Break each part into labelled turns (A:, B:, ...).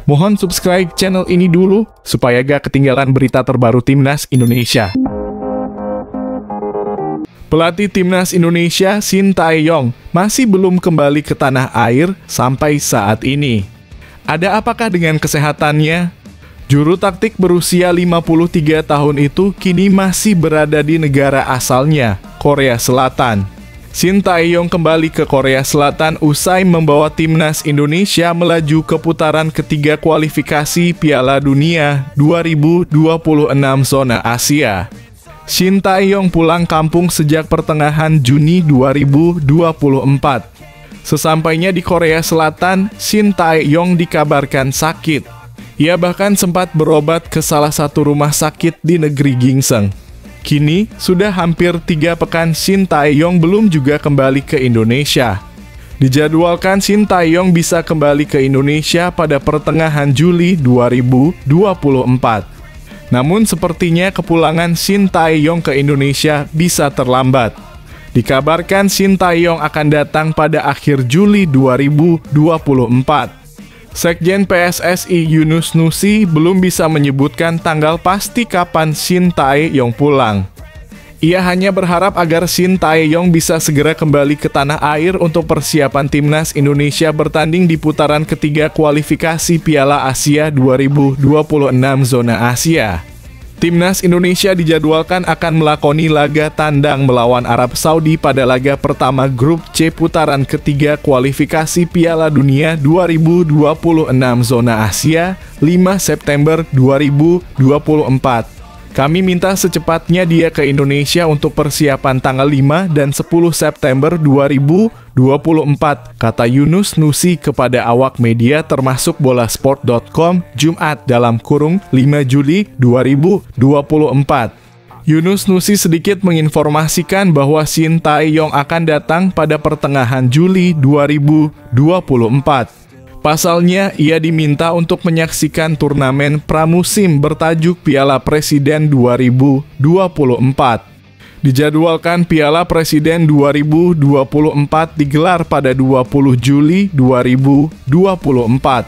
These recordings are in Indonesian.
A: Mohon subscribe channel ini dulu, supaya gak ketinggalan berita terbaru Timnas Indonesia. Pelatih Timnas Indonesia Shin Tae-yong masih belum kembali ke tanah air sampai saat ini. Ada apakah dengan kesehatannya? Juru taktik berusia 53 tahun itu kini masih berada di negara asalnya, Korea Selatan. Shin Tae-yong kembali ke Korea Selatan usai membawa Timnas Indonesia melaju ke putaran ketiga kualifikasi Piala Dunia 2026 zona Asia. Shin Tae-yong pulang kampung sejak pertengahan Juni 2024. Sesampainya di Korea Selatan, Shin Tae-yong dikabarkan sakit. Ia bahkan sempat berobat ke salah satu rumah sakit di negeri Gingseng. Kini, sudah hampir 3 pekan Shin Tae-yong belum juga kembali ke Indonesia. Dijadwalkan Shin Tae-yong bisa kembali ke Indonesia pada pertengahan Juli 2024. Namun sepertinya kepulangan Shin Tae-yong ke Indonesia bisa terlambat. Dikabarkan Shin Tae-yong akan datang pada akhir Juli 2024. Sekjen PSSI Yunus Nusi belum bisa menyebutkan tanggal pasti kapan Shin Tae-yong pulang. Ia hanya berharap agar Shin Tae-yong bisa segera kembali ke tanah air untuk persiapan Timnas Indonesia bertanding di putaran ketiga kualifikasi Piala Asia 2026 zona Asia. Timnas Indonesia dijadwalkan akan melakoni laga tandang melawan Arab Saudi pada laga pertama grup C putaran ketiga kualifikasi Piala Dunia 2026 zona Asia 5 September 2024. Kami minta secepatnya dia ke Indonesia untuk persiapan tanggal 5 dan 10 September 2024, kata Yunus Nusi kepada awak media termasuk bolasport.com Jumat (5 Juli 2024). Yunus Nusi sedikit menginformasikan bahwa Shin Tae-yong akan datang pada pertengahan Juli 2024. Pasalnya, ia diminta untuk menyaksikan turnamen pramusim bertajuk Piala Presiden 2024. Dijadwalkan Piala Presiden 2024 digelar pada 20 Juli 2024.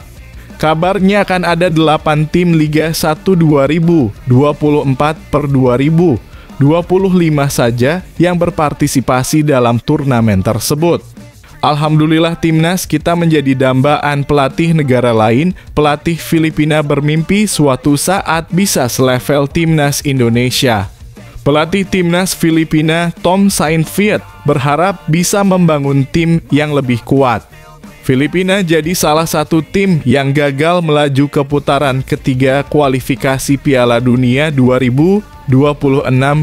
A: Kabarnya akan ada 8 tim Liga 1 2024/2025 saja yang berpartisipasi dalam turnamen tersebut. Alhamdulillah Timnas kita menjadi dambaan pelatih negara lain. Pelatih Filipina bermimpi suatu saat bisa selevel Timnas Indonesia. Pelatih Timnas Filipina Tom Saintfiet berharap bisa membangun tim yang lebih kuat. Filipina jadi salah satu tim yang gagal melaju ke putaran ketiga kualifikasi Piala Dunia 2026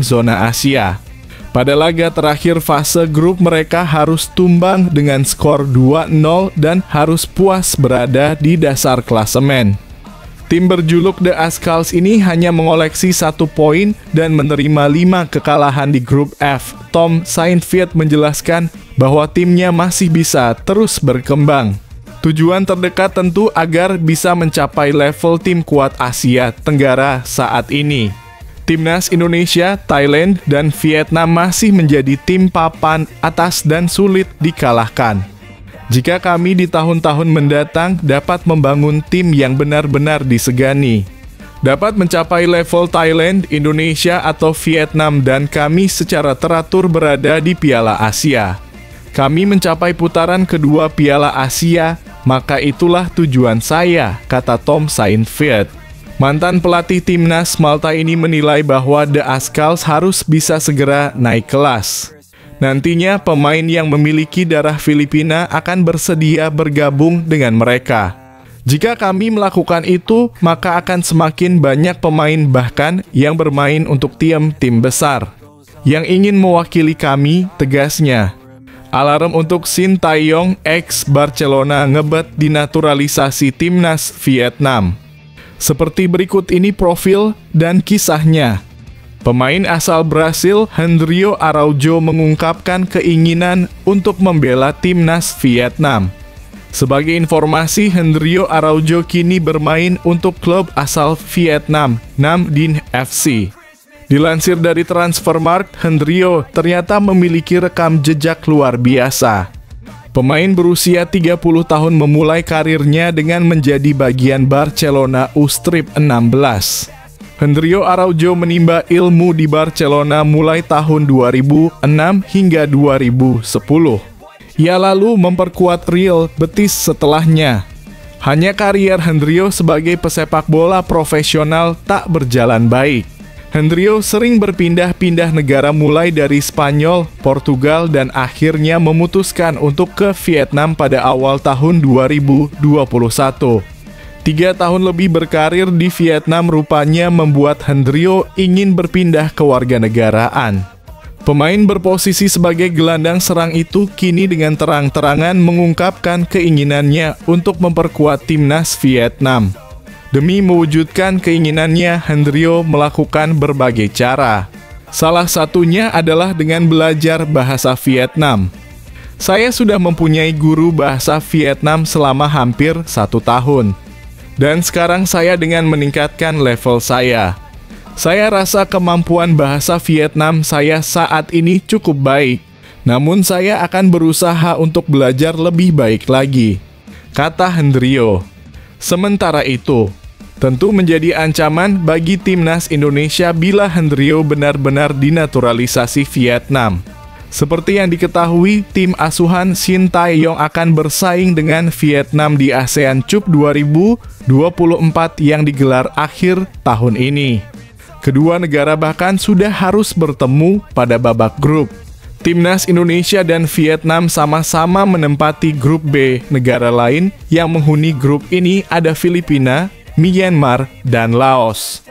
A: zona Asia. Pada laga terakhir fase grup mereka harus tumbang dengan skor 2-0 dan harus puas berada di dasar klasemen. Tim berjuluk The Ascals ini hanya mengoleksi 1 poin dan menerima 5 kekalahan di grup F. Tom Saintfiet menjelaskan bahwa timnya masih bisa terus berkembang. Tujuan terdekat tentu agar bisa mencapai level tim kuat Asia Tenggara saat ini. Timnas Indonesia, Thailand, dan Vietnam masih menjadi tim papan atas dan sulit dikalahkan. Jika kami di tahun-tahun mendatang dapat membangun tim yang benar-benar disegani, dapat mencapai level Thailand, Indonesia, atau Vietnam, dan kami secara teratur berada di Piala Asia. Kami mencapai putaran kedua Piala Asia, maka itulah tujuan saya, kata Tom Saintfiet. Mantan pelatih Timnas Malta ini menilai bahwa The Ascals harus bisa segera naik kelas. Nantinya pemain yang memiliki darah Filipina akan bersedia bergabung dengan mereka. Jika kami melakukan itu, maka akan semakin banyak pemain bahkan yang bermain untuk tim besar yang ingin mewakili kami, tegasnya. Alarm untuk Shin Tae-yong ex Barcelona ngebet dinaturalisasi Timnas Vietnam. Seperti berikut ini profil dan kisahnya. Pemain asal Brasil, Hendrio Araujo mengungkapkan keinginan untuk membela Timnas Vietnam. Sebagai informasi, Hendrio Araujo kini bermain untuk klub asal Vietnam, Nam Dinh FC. Dilansir dari Transfermarkt, Hendrio ternyata memiliki rekam jejak luar biasa. Pemain berusia 30 tahun memulai karirnya dengan menjadi bagian Barcelona U-Strip 16. Hendrio Araujo menimba ilmu di Barcelona mulai tahun 2006 hingga 2010. Ia lalu memperkuat Real Betis setelahnya. Hanya karier Hendrio sebagai pesepak bola profesional tak berjalan baik. Hendrio sering berpindah-pindah negara mulai dari Spanyol, Portugal, dan akhirnya memutuskan untuk ke Vietnam pada awal tahun 2021. 3 tahun lebih berkarir di Vietnam rupanya membuat Hendrio ingin berpindah ke warganegaraan. Pemain berposisi sebagai gelandang serang itu kini dengan terang-terangan mengungkapkan keinginannya untuk memperkuat timnas Vietnam. Demi mewujudkan keinginannya, Hendrio melakukan berbagai cara. Salah satunya adalah dengan belajar bahasa Vietnam. Saya sudah mempunyai guru bahasa Vietnam selama hampir 1 tahun. Dan sekarang saya dengan meningkatkan level saya. Saya rasa kemampuan bahasa Vietnam saya saat ini cukup baik. Namun saya akan berusaha untuk belajar lebih baik lagi, kata Hendrio. Sementara itu, tentu menjadi ancaman bagi timnas Indonesia bila Hendrio benar-benar dinaturalisasi Vietnam. Seperti yang diketahui, tim asuhan Shin Tae-yong akan bersaing dengan Vietnam di ASEAN Cup 2024 yang digelar akhir tahun ini. Kedua negara bahkan sudah harus bertemu pada babak grup. Timnas Indonesia dan Vietnam sama-sama menempati grup B. Negara lain yang menghuni grup ini ada Filipina, Myanmar, dan Laos.